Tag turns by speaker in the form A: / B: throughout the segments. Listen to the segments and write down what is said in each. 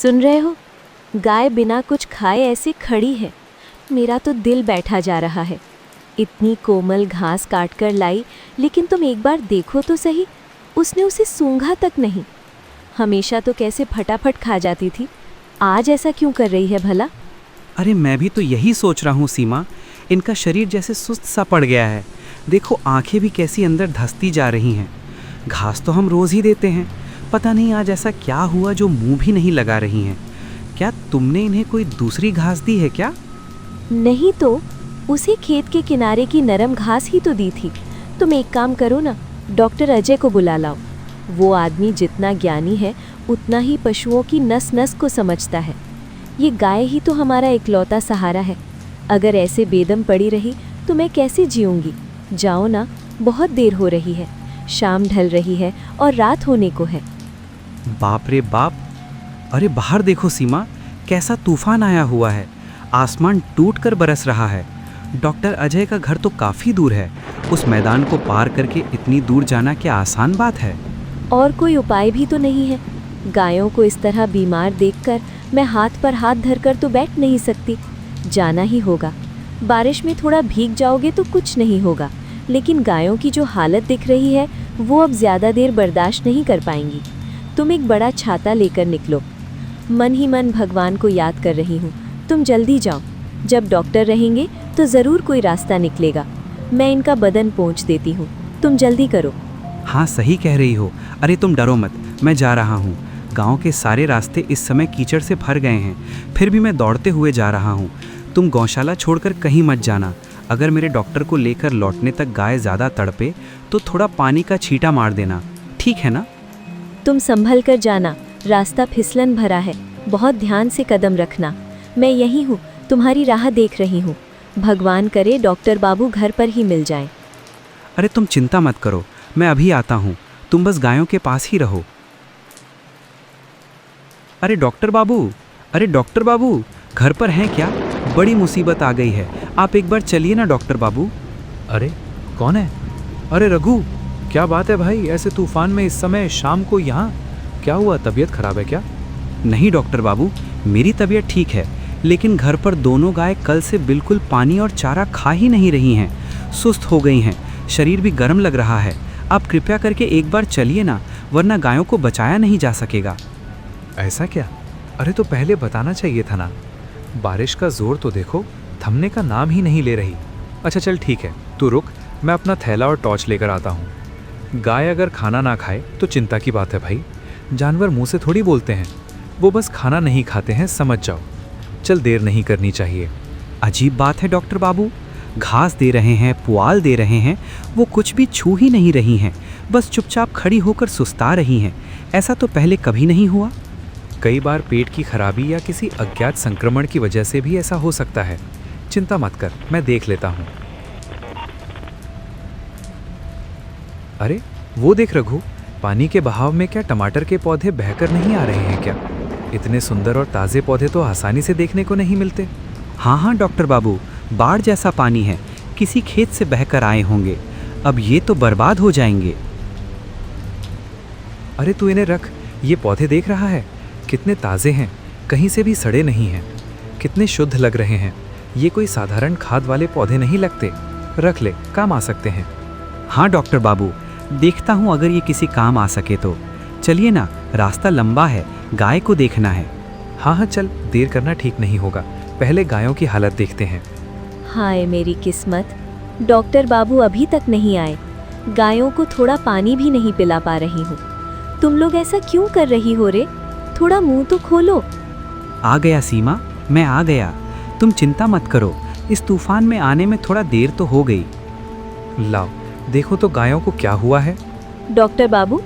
A: सुन रहे हो? गाय बिना कुछ खाए ऐसे खड़ी है। मेरा तो दिल बैठा जा रहा है। इतनी कोमल घास काट कर लाई, लेकिन तुम एक बार देखो तो सही, उसने उसे सूंघा तक नहीं। हमेशा तो कैसे फटाफट खा जाती थी, आज ऐसा क्यों कर रही है भला?
B: अरे मैं भी तो यही सोच रहा हूँ सीमा। इनका शरीर जैसे सुस्त सा पड़ गया है। देखो आंखें भी कैसी अंदर धंसती जा रही हैं। घास तो हम रोज़ ही देते हैं, पता नहीं आज ऐसा क्या हुआ जो मुंह भी नहीं लगा रही हैं। क्या तुमने इन्हें कोई दूसरी घास दी है क्या?
A: नहीं तो, उसी खेत के किनारे की नरम घास ही तो दी थी। तुम एक काम करो ना, डॉक्टर अजय को बुला लाओ। वो आदमी जितना ज्ञानी है उतना ही पशुओं की नस नस को समझता है। ये गाय ही तो हमारा इकलौता सहारा है। अगर ऐसे बेदम पड़ी रही तो मैं कैसे जीऊंगी? जाओ ना, बहुत देर हो रही है, शाम ढल रही है और रात होने को है।
B: बाप रे बाप! अरे बाहर देखो सीमा, कैसा तूफान आया हुआ है। आसमान टूटकर बरस रहा है। डॉक्टर अजय का घर तो काफ़ी दूर है। उस मैदान को पार करके इतनी दूर जाना क्या आसान बात है?
A: और कोई उपाय भी तो नहीं है। गायों को इस तरह बीमार देखकर मैं हाथ पर हाथ धरकर तो बैठ नहीं सकती। जाना ही होगा। बारिश में थोड़ा भीग जाओगे तो कुछ नहीं होगा, लेकिन गायों की जो हालत दिख रही है वो अब ज़्यादा देर बर्दाश्त नहीं कर पाएंगी। तुम एक बड़ा छाता लेकर निकलो। मन ही मन भगवान को याद कर रही हूँ। तुम जल्दी जाओ, जब डॉक्टर रहेंगे तो ज़रूर कोई रास्ता निकलेगा। मैं इनका बदन पोंछ देती हूँ, तुम जल्दी करो।
B: हाँ सही कह रही हो। अरे तुम डरो मत, मैं जा रहा हूँ। गांव के सारे रास्ते इस समय कीचड़ से भर गए हैं, फिर भी मैं दौड़ते हुए जा रहा हूँ। तुम गौशाला छोड़कर कहीं मत जाना। अगर मेरे डॉक्टर को लेकर लौटने तक गाय ज़्यादा तड़पे तो थोड़ा पानी का छींटा मार देना, ठीक है ना?
A: तुम संभल कर जाना, रास्ता फिसलन भरा है, बहुत ध्यान से कदम रखना। मैं यहीं हूँ, तुम्हारी राह देख रही हूँ। भगवान करे डॉक्टर बाबू घर पर ही मिल जाएं।
B: अरे तुम चिंता मत करो, मैं अभी आता हूँ। तुम बस गायों के पास ही रहो। अरे डॉक्टर बाबू, अरे डॉक्टर बाबू, घर पर हैं क्या? बड़ी मुसीबत आ गई है, आप एक बार चलिए ना डॉक्टर बाबू।
C: अरे कौन है? अरे रघु, क्या बात है भाई, ऐसे तूफान में इस समय शाम को यहाँ? क्या हुआ, तबीयत खराब है क्या?
B: नहीं डॉक्टर बाबू, मेरी तबीयत ठीक है, लेकिन घर पर दोनों गाय कल से बिल्कुल पानी और चारा खा ही नहीं रही हैं। सुस्त हो गई हैं, शरीर भी गर्म लग रहा है। आप कृपया करके एक बार चलिए ना, वरना गायों को बचाया नहीं जा सकेगा।
C: ऐसा क्या? अरे तो पहले बताना चाहिए था ना। बारिश का जोर तो देखो, थमने का नाम ही नहीं ले रही। अच्छा चल ठीक है, तू रुक, मैं अपना थैला और टॉर्च लेकर आता हूँ। गाय अगर खाना ना खाए तो चिंता की बात है भाई। जानवर मुंह से थोड़ी बोलते हैं, वो बस खाना नहीं खाते हैं, समझ जाओ। चल देर नहीं करनी चाहिए।
B: अजीब बात है डॉक्टर बाबू, घास दे रहे हैं, पुआल दे रहे हैं, वो कुछ भी छू ही नहीं रही हैं, बस चुपचाप खड़ी होकर सुस्ता रही हैं। ऐसा तो पहले कभी नहीं हुआ।
C: कई बार पेट की खराबी या किसी अज्ञात संक्रमण की वजह से भी ऐसा हो सकता है। चिंता मत कर, मैं देख लेता हूँ। अरे वो देख रघु, पानी के बहाव में क्या टमाटर के पौधे बहकर नहीं आ रहे हैं क्या? इतने सुंदर और ताज़े पौधे तो आसानी से देखने को नहीं मिलते।
B: हाँ हाँ डॉक्टर बाबू, बाढ़ जैसा पानी है, किसी खेत से बहकर आए होंगे। अब ये तो बर्बाद हो जाएंगे।
C: अरे तू इन्हें रख, ये पौधे देख रहा है, कितने ताज़े हैं, कहीं से भी सड़े नहीं हैं, कितने शुद्ध लग रहे हैं। ये कोई साधारण खाद वाले पौधे नहीं लगते। रख ले, काम आ सकते हैं।
B: हाँ डॉक्टर बाबू, देखता हूँ अगर ये किसी काम आ सके तो। चलिए ना, रास्ता लंबा है, गाय को देखना है।
C: हाँ हाँ चल, देर करना ठीक नहीं होगा, पहले गायों की हालत देखते हैं।
A: हाय मेरी किस्मत, डॉक्टर बाबू अभी तक नहीं आए। गायों को थोड़ा पानी भी नहीं पिला पा रही हूँ। तुम लोग ऐसा क्यों कर रही हो रे? थोड़ा मुंह तो खोलो।
B: आ गया सीमा, मैं आ गया। तुम चिंता मत करो, इस तूफान में आने में थोड़ा देर तो हो गई।
C: लाओ देखो तो गायों को क्या हुआ है।
A: डॉक्टर बाबू,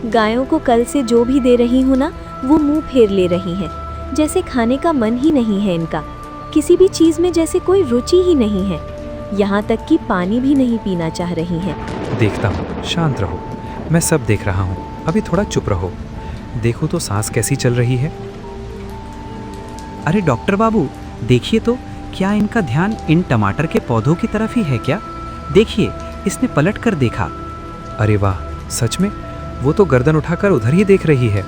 A: गायों को कल से जो भी दे रही हूँ ना, वो मुंह फेर ले रही हैं, जैसे खाने का मन ही नहीं है इनका। किसी भी चीज़ में जैसे कोई रुचि ही नहीं है। यहाँ तक कि पानी भी नहीं पीना चाह रही हैं।
C: देखता हूँ, शांत रहो, मैं सब देख रहा हूँ, अभी थोड़ा चुप रहो। देखो तो सांस कैसी चल रही है।
B: अरे डॉक्टर बाबू, देखिए तो, क्या इनका ध्यान इन टमाटर के पौधों की तरफ ही है क्या? देखिए, इसने पलट कर देखा।
C: अरे वाह, सच में वो तो गर्दन उठाकर उधर ही देख रही है।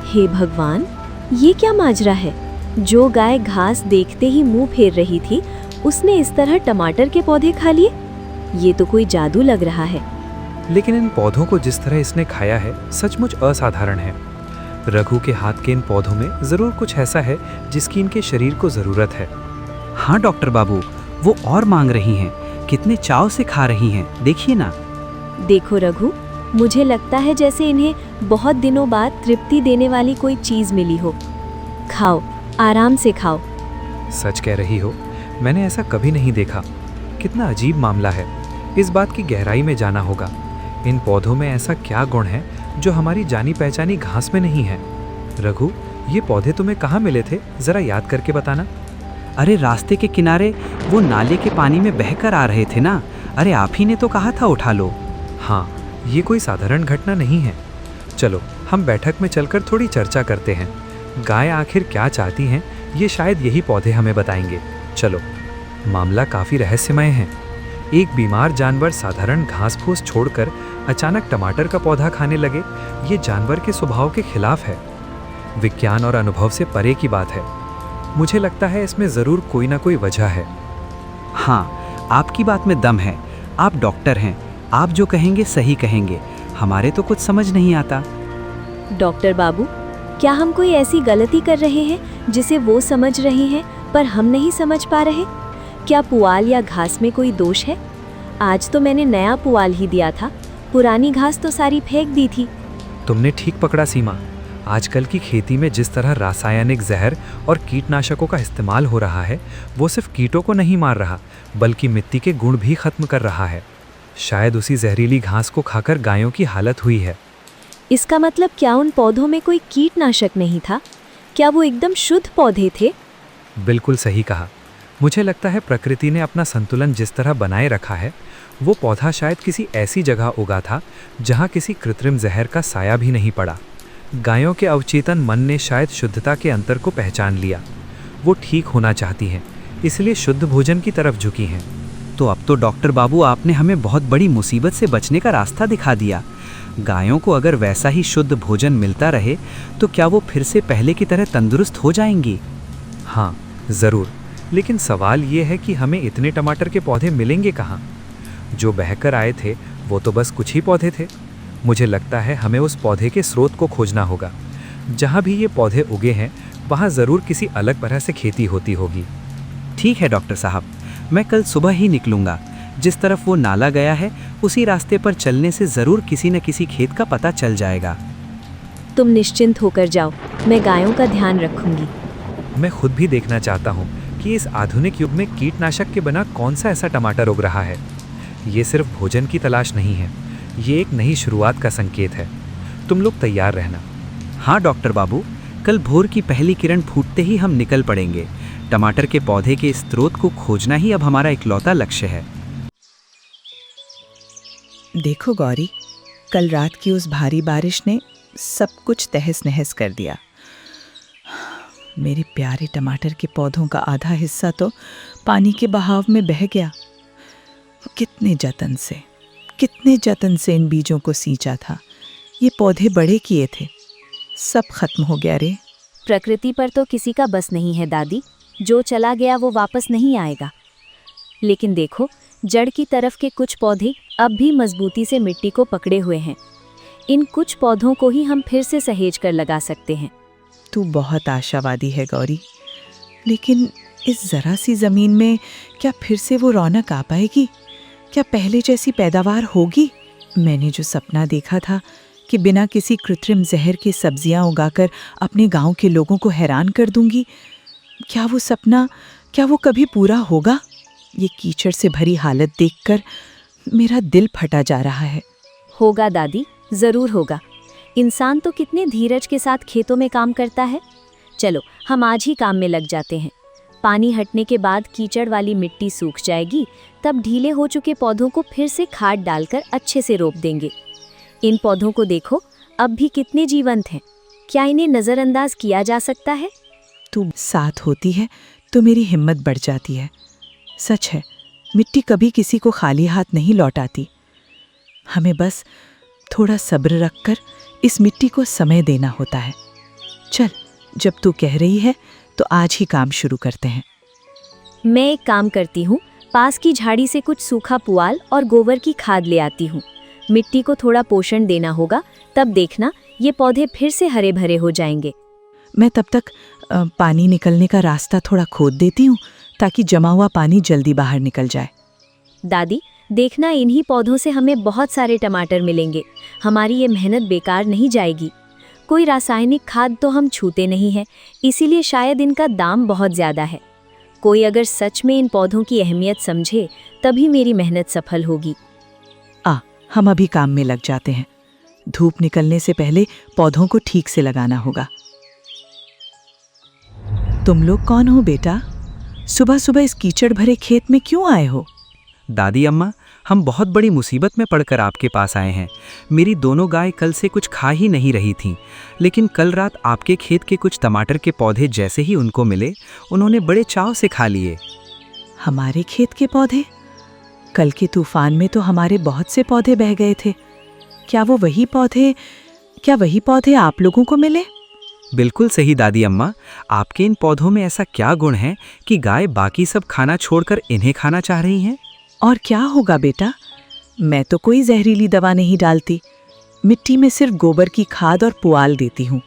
A: हे भगवान, ये क्या माजरा है? जो गाय घास देखते ही मुंह फेर रही थी, उसने इस तरह टमाटर के पौधे खा लिए। ये तो कोई जादू लग रहा है।
C: लेकिन इन पौधों को जिस तरह इसने खाया है सचमुच असाधारण है। रघु के हाथ के इन पौधों में जरूर कुछ ऐसा है जिसकी इनके शरीर को जरूरत है।
B: हाँ डॉक्टर बाबू, वो और मांग रही हैं, कितने चाव से खा रही हैं, देखिए ना।
A: देखो रघु, मुझे लगता है जैसे इन्हें बहुत दिनों बाद तृप्ति देने वाली कोई चीज मिली हो। खाओ, आराम से खाओ।
C: सच कह रही हो, मैंने ऐसा कभी नहीं देखा। कितना अजीब मामला है। इस बात की गहराई में जाना होगा। इन पौधों में ऐसा क्या गुण है जो हमारी जानी पहचानी घास में नहीं है? रघु, ये पौधे तुम्हें कहाँ मिले थे, जरा याद करके बताना।
B: अरे रास्ते के किनारे वो नाले के पानी में बहकर आ रहे थे ना। अरे आप ही ने तो कहा था उठा लो।
C: हाँ, ये कोई साधारण घटना नहीं है। चलो हम बैठक में चलकर थोड़ी चर्चा करते हैं। गाय आखिर क्या चाहती हैं, ये शायद यही पौधे हमें बताएंगे। चलो। मामला काफ़ी रहस्यमय है। एक बीमार जानवर साधारण घास फूस छोड़कर अचानक टमाटर का पौधा खाने लगे, ये जानवर के स्वभाव के खिलाफ है। विज्ञान और अनुभव से परे की बात है। मुझे लगता है इसमें ज़रूर कोई ना कोई वजह है।
B: हाँ, आपकी बात में दम है। आप डॉक्टर हैं, आप जो कहेंगे सही कहेंगे। हमारे तो कुछ समझ नहीं आता।
A: डॉक्टर बाबू, क्या हम कोई ऐसी गलती कर रहे हैं जिसे वो समझ रहे हैं पर हम नहीं समझ पा रहे? क्या पुआल या घास में कोई दोष है? आज तो मैंने नया पुआल ही दिया था, पुरानी घास तो सारी फेंक दी थी।
C: तुमने ठीक पकड़ा सीमा। आजकल की खेती में जिस तरह रासायनिक जहर और कीटनाशकों का इस्तेमाल हो रहा है, वो सिर्फ कीटों को नहीं मार रहा बल्कि मिट्टी के गुण भी खत्म कर रहा है। शायद उसी जहरीली घास को खाकर गायों की हालत हुई है।
A: इसका मतलब क्या उन पौधों में कोई कीटनाशक नहीं था? क्या वो एकदम शुद्ध पौधे थे?
C: बिल्कुल सही कहा। मुझे लगता है प्रकृति ने अपना संतुलन जिस तरह बनाए रखा है, वो पौधा शायद किसी ऐसी जगह उगा था जहाँ किसी कृत्रिम जहर का साया भी नहीं पड़ा। गायों के अवचेतन मन ने शायद शुद्धता के अंतर को पहचान लिया। वो ठीक होना चाहती हैं, इसलिए शुद्ध भोजन की तरफ झुकी हैं।
B: तो अब तो डॉक्टर बाबू आपने हमें बहुत बड़ी मुसीबत से बचने का रास्ता दिखा दिया। गायों को अगर वैसा ही शुद्ध भोजन मिलता रहे तो क्या वो फिर से पहले की तरह तंदुरुस्त हो जाएंगी?
C: हाँ, ज़रूर। लेकिन सवाल ये है कि हमें इतने टमाटर के पौधे मिलेंगे कहाँ? जो बहकर आए थे वो तो बस कुछ ही पौधे थे। मुझे लगता है हमें उस पौधे के स्रोत को खोजना होगा। जहाँ भी ये पौधे उगे हैं वहाँ ज़रूर किसी अलग तरह से खेती होती होगी।
B: ठीक है डॉक्टर साहब, मैं कल सुबह ही निकलूँगा। जिस तरफ वो नाला गया है उसी रास्ते पर चलने से ज़रूर किसी न किसी खेत का पता चल जाएगा।
A: तुम निश्चिंत होकर जाओ, मैं गायों का ध्यान रखूंगी।
C: मैं खुद भी देखना चाहता हूँ कि इस आधुनिक युग में कीटनाशक के बिना कौन सा ऐसा टमाटर उग रहा है। ये सिर्फ भोजन की तलाश नहीं है, ये एक नई शुरुआत का संकेत है। तुम लोग तैयार रहना।
B: हाँ डॉक्टर बाबू, कल भोर की पहली किरण फूटते ही हम निकल पड़ेंगे। टमाटर के पौधे के स्रोत को खोजना ही अब हमारा इकलौता लक्ष्य है।
D: देखो गौरी, कल रात की उस भारी बारिश ने सब कुछ तहस नहस कर दिया। मेरे प्यारे टमाटर के पौधों का आधा हिस्सा तो पानी के बहाव में बह गया। कितने जतन से इन बीजों को सींचा था, ये पौधे बड़े किए थे, सब खत्म हो गया रे।
A: प्रकृति पर तो किसी का बस नहीं है दादी, जो चला गया वो वापस नहीं आएगा। लेकिन देखो, जड़ की तरफ के कुछ पौधे अब भी मजबूती से मिट्टी को पकड़े हुए हैं। इन कुछ पौधों को ही हम फिर से सहेज कर लगा सकते हैं।
D: तू बहुत आशावादी है गौरी, लेकिन इस जरा सी जमीन में क्या फिर से वो रौनक आ पाएगी? क्या पहले जैसी पैदावार होगी? मैंने जो सपना देखा था कि बिना किसी कृत्रिम जहर की सब्जियां उगाकर अपने गांव के लोगों को हैरान कर दूंगी, क्या वो कभी पूरा होगा? ये कीचड़ से भरी हालत देखकर मेरा दिल फटा जा रहा है।
A: होगा दादी, जरूर होगा। इंसान तो कितने धीरज के साथ खेतों में काम करता है। चलो हम आज ही काम में लग जाते हैं। पानी हटने के बाद कीचड़ वाली मिट्टी सूख जाएगी, तब ढीले हो चुके पौधों को फिर से खाद डालकर अच्छे से रोप देंगे। इन पौधों को देखो, अब भी कितने जीवंत हैं। क्या इन्हें नज़रअंदाज किया जा सकता है?
D: तू साथ होती है तो मेरी हिम्मत बढ़ जाती है। सच है, मिट्टी कभी किसी को खाली हाथ नहीं लौटाती। हमें बस थोड़ा सब्र रखकर इस मिट्टी को समय देना होता है। चल जब तू कह रही है तो आज ही काम शुरू करते हैं।
A: मैं एक काम करती हूँ, पास की झाड़ी से कुछ सूखा पुआल और गोबर की खाद ले आती हूँ। मिट्टी को थोड़ा पोषण देना होगा, तब देखना ये पौधे फिर से हरे भरे हो जाएंगे।
D: मैं तब तक पानी निकलने का रास्ता थोड़ा खोद देती हूँ ताकि जमा हुआ पानी जल्दी बाहर निकल जाए।
A: दादी, देखना इन्हीं पौधों से हमें बहुत सारे टमाटर मिलेंगे। हमारी ये मेहनत बेकार नहीं जाएगी। कोई रासायनिक खाद तो हम छूते नहीं हैं, इसीलिए शायद इनका दाम बहुत ज़्यादा है। कोई अगर सच में इन पौधों की अहमियत समझे तभी मेरी मेहनत सफल होगी।
D: हम अभी काम में लग जाते हैं। धूप निकलने से पहले पौधों को ठीक से लगाना होगा। तुम लोग कौन हो बेटा? सुबह सुबह इस कीचड़ भरे खेत में क्यों आए हो?
B: दादी अम्मा, हम बहुत बड़ी मुसीबत में पड़कर आपके पास आए हैं। मेरी दोनों गाय कल से कुछ खा ही नहीं रही थीं, लेकिन कल रात आपके खेत के कुछ टमाटर के पौधे जैसे ही उनको मिले, उन्होंने बड़े चाव से खा लिए।
D: हमारे खेत के पौधे? कल के तूफान में तो हमारे बहुत से पौधे बह गए थे। क्या वही पौधे आप लोगों को मिले?
B: बिल्कुल सही दादी अम्मा, आपके इन पौधों में ऐसा क्या गुण है कि गाय बाकी सब खाना छोड़कर इन्हें खाना चाह रही हैं?
D: और क्या होगा बेटा, मैं तो कोई जहरीली दवा नहीं डालती। मिट्टी में सिर्फ गोबर की खाद और पुआल देती हूँ।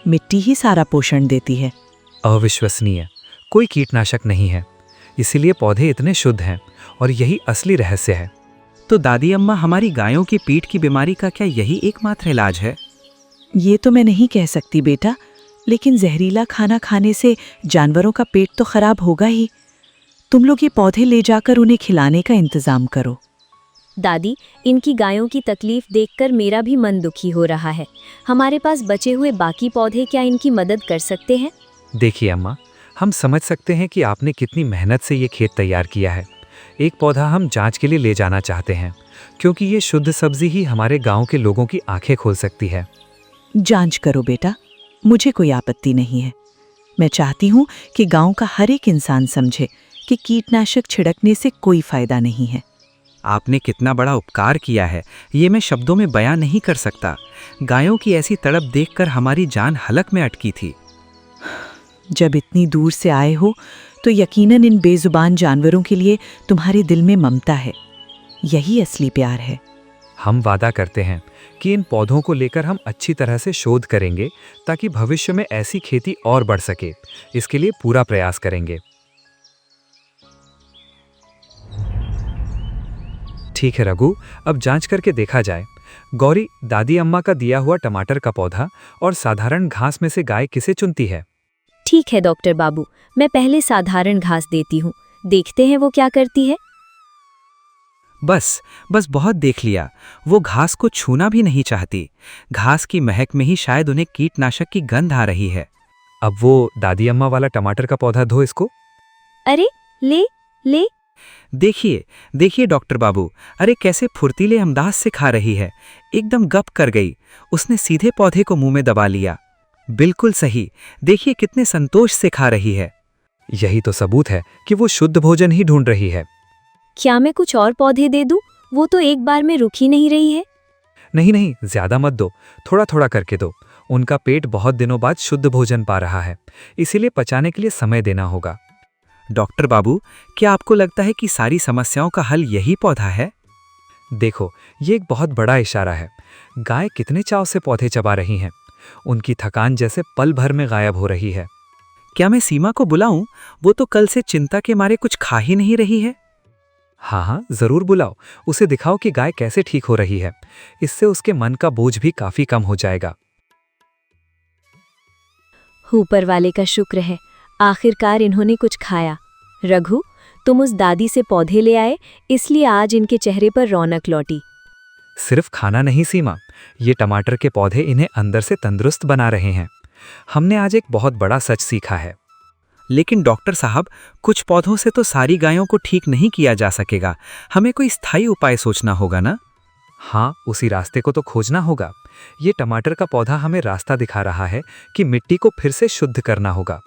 D: मिट्टी ही सारा पोषण देती है।
C: अविश्वसनीय, कोई कीटनाशक नहीं है, इसीलिए पौधे इतने शुद्ध हैं और यही असली रहस्य है।
B: तो दादी अम्मा, हमारी गायों की पीठ की बीमारी का क्या यही एकमात्र इलाज है?
D: ये तो मैं नहीं कह सकती बेटा, लेकिन जहरीला खाना खाने से जानवरों का पेट तो खराब होगा ही। तुम लोग ये पौधे ले जाकर उन्हें खिलाने का इंतजाम करो।
A: दादी, इनकी गायों की तकलीफ देखकर मेरा भी मन दुखी हो रहा है। हमारे पास बचे हुए बाकी पौधे क्या इनकी मदद कर सकते हैं?
C: देखिए अम्मा, हम समझ सकते हैं कि आपने कितनी मेहनत से ये खेत तैयार किया है। एक पौधा हम जांच के लिए ले जाना चाहते हैं, क्योंकि ये शुद्ध सब्जी ही हमारे गांव के लोगों की आंखें खोल सकती है।
D: जांच करो बेटा, मुझे कोई आपत्ति नहीं है। मैं चाहती हूँ कि गांव का हर एक इंसान समझे कि कीटनाशक छिड़कने से कोई फायदा नहीं है।
B: आपने कितना बड़ा उपकार किया है, ये मैं शब्दों में बयां नहीं कर सकता। गायों की ऐसी तड़प देखकर हमारी जान हलक में अटकी थी।
D: जब इतनी दूर से आए हो तो यकीनन इन बेजुबान जानवरों के लिए तुम्हारे दिल में ममता है। यही असली प्यार है।
C: हम वादा करते हैं कि इन पौधों को लेकर हम अच्छी तरह से शोध करेंगे ताकि भविष्य में ऐसी खेती और बढ़ सके। इसके लिए पूरा प्रयास करेंगे। ठीक है रघु, अब जांच करके देखा जाए। गौरी, दादी अम्मा का दिया हुआ टमाटर का पौधा और साधारण घास में से गाय किसे चुनती है?
A: ठीक है डॉक्टर बाबू, मैं पहले साधारण घास देती हूँ। देखते हैं वो क्या करती है।
B: बस बहुत देख लिया। वो घास को छूना भी नहीं चाहती। घास की महक में ही शायद उन्हें कीटनाशक की गंध आ रही है।
C: अब वो दादी अम्मा वाला टमाटर का पौधा धो इसको।
A: अरे ले
B: देखिए डॉक्टर बाबू, अरे कैसे फुर्तीले अंदाज से खा रही है। एकदम गप कर गई। उसने सीधे पौधे को मुंह में दबा लिया। बिल्कुल सही, देखिए कितने संतोष से खा रही है।
C: यही तो सबूत है कि वो शुद्ध भोजन ही ढूंढ रही है।
A: क्या मैं कुछ और पौधे दे दूं? वो तो एक बार में रुक ही नहीं रही है।
C: नहीं, ज्यादा मत दो, थोड़ा थोड़ा करके दो। उनका पेट बहुत दिनों बाद शुद्ध भोजन पा रहा है, इसीलिए पचाने के लिए समय देना होगा।
B: डॉक्टर बाबू, क्या आपको लगता है कि सारी समस्याओं का हल यही पौधा है?
C: देखो, ये एक बहुत बड़ा इशारा है। गाय कितने चाव से पौधे चबा रही हैं। उनकी थकान जैसे पल भर में गायब हो रही है।
B: क्या मैं सीमा को बुलाऊं? वो तो कल से चिंता के मारे कुछ खा ही नहीं रही है।
C: हाँ, जरूर बुलाओ। उसे दिखाओ कि गाय कैसे ठीक हो रही है। इससे उसके मन का बोझ भी काफी कम हो जाएगा।
A: ऊपर वाले का शुक्र है, आखिरकार इन्होंने कुछ खाया। रघु, तुम उस दादी से पौधे ले आए, इसलिए आज इनके चेहरे पर रौनक लौटी।
C: सिर्फ खाना नहीं सीमा, ये टमाटर के पौधे इन्हें अंदर से तंदुरुस्त बना रहे हैं। हमने आज एक बहुत बड़ा सच सीखा है।
B: लेकिन डॉक्टर साहब, कुछ पौधों से तो सारी गायों को ठीक नहीं किया जा सकेगा। हमें कोई स्थायी उपाय सोचना होगा ना?
C: हाँ, उसी रास्ते को तो खोजना होगा। ये टमाटर का पौधा हमें रास्ता दिखा रहा है कि मिट्टी को फिर से शुद्ध करना होगा।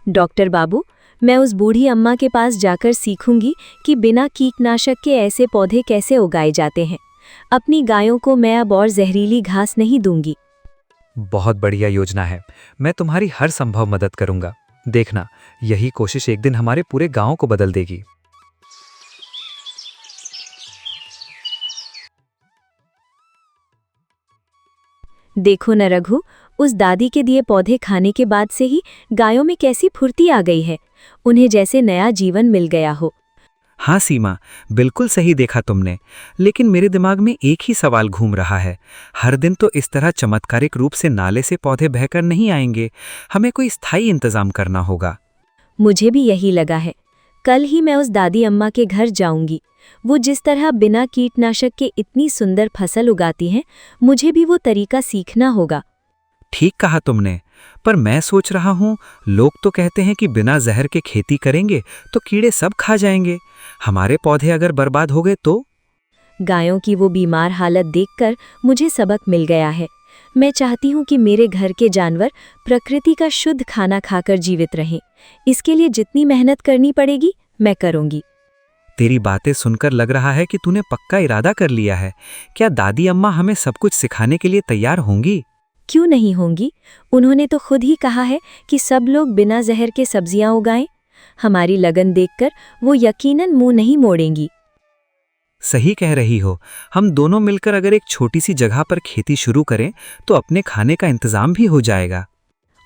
A: डॉक्टर बाबू, मैं उस बूढ़ी अम्मा के पास जाकर सीखूंगी कि बिना कीटनाशक के ऐसे पौधे कैसे उगाए जाते हैं। अपनी गायों को मैं अब और जहरीली घास नहीं दूंगी।
C: बहुत बढ़िया योजना है। मैं तुम्हारी हर संभव मदद करूंगा। देखना, यही कोशिश एक दिन हमारे पूरे गांव को बदल देगी।
A: देखो न रघु, उस दादी के दिए पौधे खाने के बाद से ही गायों में कैसी फुर्ती आ गई है। उन्हें जैसे नया जीवन मिल गया हो।
B: हाँ सीमा, बिल्कुल सही देखा तुमने। लेकिन मेरे दिमाग में एक ही सवाल घूम रहा है। हर दिन तो इस तरह चमत्कारिक रूप से नाले से पौधे बहकर नहीं आएंगे। हमें कोई स्थायी इंतजाम करना होगा।
A: मुझे भी यही लगा है। कल ही मैं उस दादी अम्मा के घर जाऊंगी। वो जिस तरह बिना कीटनाशक के इतनी सुंदर फसल उगाती हैं, मुझे भी वो तरीका सीखना होगा।
B: ठीक कहा तुमने। पर मैं सोच रहा हूँ, लोग तो कहते हैं कि बिना जहर के खेती करेंगे तो कीड़े सब खा जाएंगे। हमारे पौधे अगर बर्बाद हो गए तो?
A: गायों की वो बीमार हालत देखकर मुझे सबक मिल गया है। मैं चाहती हूँ कि मेरे घर के जानवर प्रकृति का शुद्ध खाना खाकर जीवित रहें। इसके लिए जितनी मेहनत करनी पड़ेगी, मैं करूँगी।
B: तेरी बातें सुनकर लग रहा है कि तूने पक्का इरादा कर लिया है। क्या दादी अम्मा हमें सब कुछ सिखाने के लिए तैयार होंगी?
A: क्यों नहीं होंगी? उन्होंने तो खुद ही कहा है कि सब लोग बिना जहर के सब्जियां उगाएं। हमारी लगन देखकर वो यकीनन मुंह नहीं मोड़ेंगी।
B: सही कह रही हो। हम दोनों मिलकर अगर एक छोटी सी जगह पर खेती शुरू करें तो अपने खाने का इंतजाम भी हो जाएगा।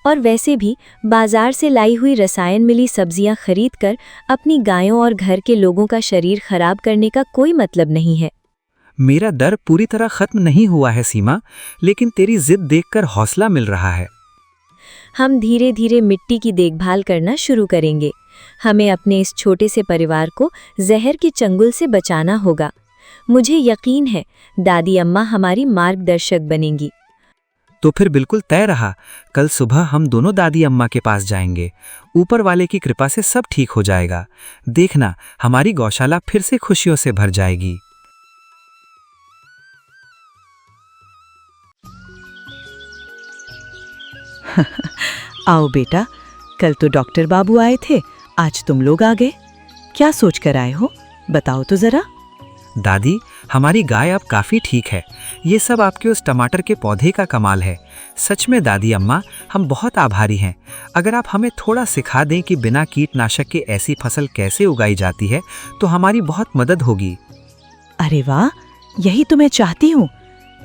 A: और वैसे भी बाजार से लाई हुई रसायन मिली सब्जियां खरीदकर अपनी गायों और घर के लोगों का शरीर खराब करने का कोई मतलब नहीं है।
B: मेरा डर पूरी तरह खत्म नहीं हुआ है सीमा, लेकिन तेरी जिद देखकर हौसला मिल रहा है।
A: हम धीरे धीरे मिट्टी की देखभाल करना शुरू करेंगे। हमें अपने इस छोटे से परिवार को जहर के चंगुल से बचाना होगा। मुझे यकीन है दादी अम्मा हमारी मार्गदर्शक बनेंगी।
B: तो फिर बिल्कुल तय रहा। कल सुबह हम दोनों दादी अम्मा के पास जाएंगे। ऊपर वाले की कृपा से सब ठीक हो जाएगा। देखना, हमारी गौशाला फिर से खुशियों से भर जाएगी।
D: आओ बेटा, कल तो डॉक्टर बाबू आए थे, आज तुम लोग आ गए। क्या सोच कर आए हो, बताओ तो जरा।
B: दादी, हमारी गाय अब काफी ठीक है। ये सब आपके उस टमाटर के पौधे का कमाल है। सच में दादी अम्मा, हम बहुत आभारी हैं। अगर आप हमें थोड़ा सिखा दें कि बिना कीटनाशक के ऐसी फसल कैसे उगाई जाती है तो हमारी बहुत मदद होगी।
D: अरे वाह, यही तो मैं चाहती हूँ।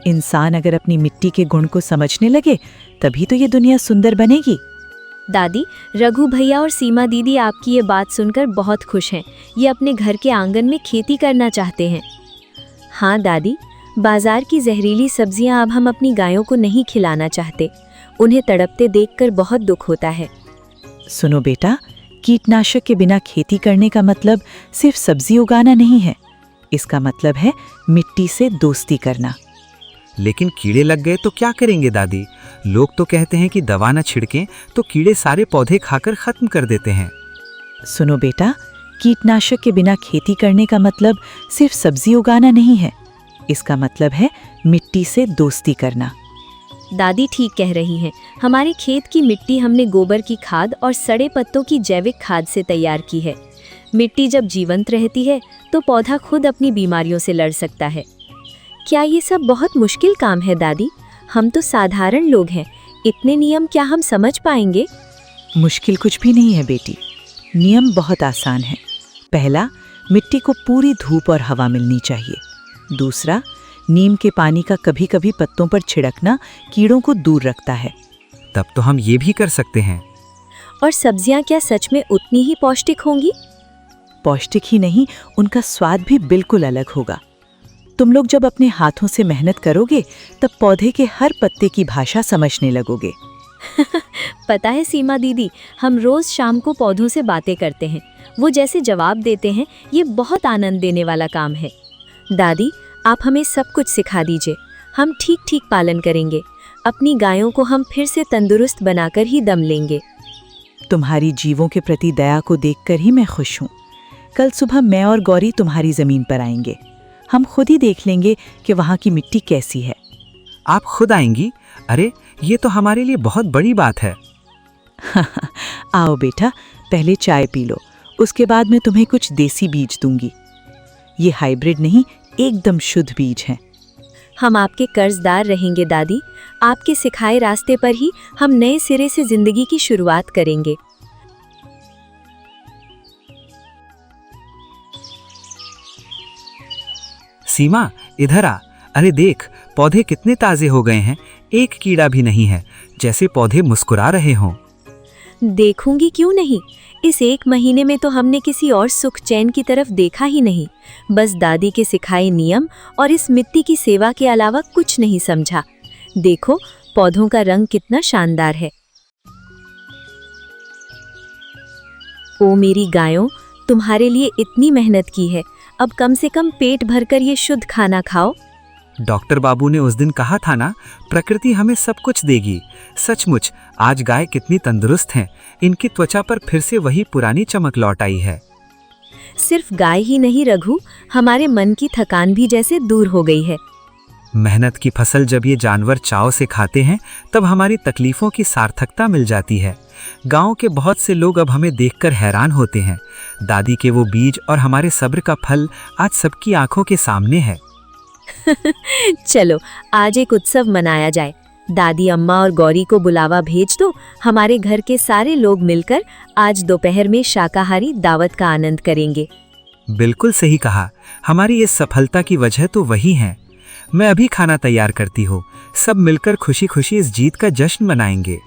D: इंसान अगर अपनी मिट्टी के गुण को समझने लगे तभी तो ये दुनिया सुंदर बनेगी।
A: दादी, रघु भैया और सीमा दीदी आपकी ये बात सुनकर बहुत खुश हैं। ये अपने घर के आंगन में खेती करना चाहते हैं। हाँ दादी, बाजार की जहरीली सब्जियां अब हम अपनी गायों को नहीं खिलाना चाहते। उन्हें तड़पते देखकर बहुत दुख होता है।
D: सुनो बेटा, कीटनाशक के बिना खेती करने का मतलब सिर्फ सब्जी उगाना नहीं है। इसका मतलब है मिट्टी से दोस्ती करना।
B: लेकिन कीड़े लग गए तो क्या करेंगे दादी? लोग तो कहते हैं कि दवा न छिड़कें तो कीड़े सारे पौधे खाकर खत्म कर देते हैं।
D: सुनो बेटा, कीटनाशक के बिना खेती करने का मतलब सिर्फ सब्जी उगाना नहीं है। इसका मतलब है मिट्टी से दोस्ती करना।
A: दादी ठीक कह रही हैं। हमारे खेत की मिट्टी हमने गोबर की खाद और सड़े पत्तों की जैविक खाद से तैयार की है। मिट्टी जब जीवंत रहती है तो पौधा खुद अपनी बीमारियों से लड़ सकता है। क्या ये सब बहुत मुश्किल काम है दादी? हम तो साधारण लोग हैं। इतने नियम क्या हम समझ पाएंगे?
D: मुश्किल कुछ भी नहीं है बेटी। नियम बहुत आसान है। पहला, मिट्टी को पूरी धूप और हवा मिलनी चाहिए। दूसरा, नीम के पानी का कभी कभी पत्तों पर छिड़कना कीड़ों को दूर रखता है।
B: तब तो हम ये भी कर सकते हैं।
A: और सब्जियां क्या सच में उतनी ही पौष्टिक होंगी?
D: पौष्टिक ही नहीं, उनका स्वाद भी बिल्कुल अलग होगा। तुम लोग जब अपने हाथों से मेहनत करोगे तब पौधे के हर पत्ते की भाषा समझने लगोगे।
A: पता है सीमा दीदी, हम रोज शाम को पौधों से बातें करते हैं। वो जैसे जवाब देते हैं, ये बहुत आनंद देने वाला काम है। दादी, आप हमें सब कुछ सिखा दीजिए। हम ठीक ठीक पालन करेंगे। अपनी गायों को हम फिर से तंदुरुस्त बनाकर ही दम लेंगे।
D: तुम्हारी जीवों के प्रति दया को देखकर ही मैं खुश हूँ। कल सुबह मैं और गौरी तुम्हारी जमीन पर आएंगे। हम खुद ही देख लेंगे कि वहाँ की मिट्टी कैसी है।
B: आप खुद आएंगी? अरे, ये तो हमारे लिए बहुत बड़ी बात है।
D: आओ बेटा, पहले चाय पी लो, उसके बाद मैं तुम्हें कुछ देसी बीज दूंगी। ये हाइब्रिड नहीं, एकदम शुद्ध बीज हैं।
A: हम आपके कर्जदार रहेंगे दादी। आपके सिखाए रास्ते पर ही हम नए सिरे से जिंदगी की शुरुआत करेंगे।
B: सीमा, इधर आ। अरे देख, पौधे कितने ताजे हो गए हैं, एक कीड़ा भी नहीं है, जैसे पौधे मुस्कुरा रहे हों।
A: देखूंगी क्यों नहीं, इस 1 महीने में तो हमने किसी और सुख चैन की तरफ देखा ही नहीं। बस दादी के सिखाए नियम और इस मिट्टी की सेवा के अलावा कुछ नहीं समझा। देखो, पौधों का रंग कितना शानदार है। ओ मेरी गायों, तुम्हारे लिए इतनी मेहनत की है, अब कम से कम पेट भरकर ये शुद्ध खाना खाओ।
B: डॉक्टर बाबू ने उस दिन कहा था ना, प्रकृति हमें सब कुछ देगी। सचमुच आज गाय कितनी तंदुरुस्त हैं, इनकी त्वचा पर फिर से वही पुरानी चमक लौट आई है।
A: सिर्फ गाय ही नहीं रघु, हमारे मन की थकान भी जैसे दूर हो गई है।
B: मेहनत की फसल जब ये जानवर चाव से खाते हैं, तब हमारी तकलीफों की सार्थकता मिल जाती है। गांव के बहुत से लोग अब हमें देखकर हैरान होते हैं। दादी के वो बीज और हमारे सब्र का फल आज सबकी आंखों के सामने है।
A: चलो आज एक उत्सव मनाया जाए। दादी, अम्मा और गौरी को बुलावा भेज दो। हमारे घर के सारे लोग मिलकर आज दोपहर में शाकाहारी दावत का आनंद करेंगे।
B: बिल्कुल सही कहा, हमारी इस सफलता की वजह तो वही है। मैं अभी खाना तैयार करती हूँ, सब मिलकर खुशी खुशी इस जीत का जश्न मनाएंगे।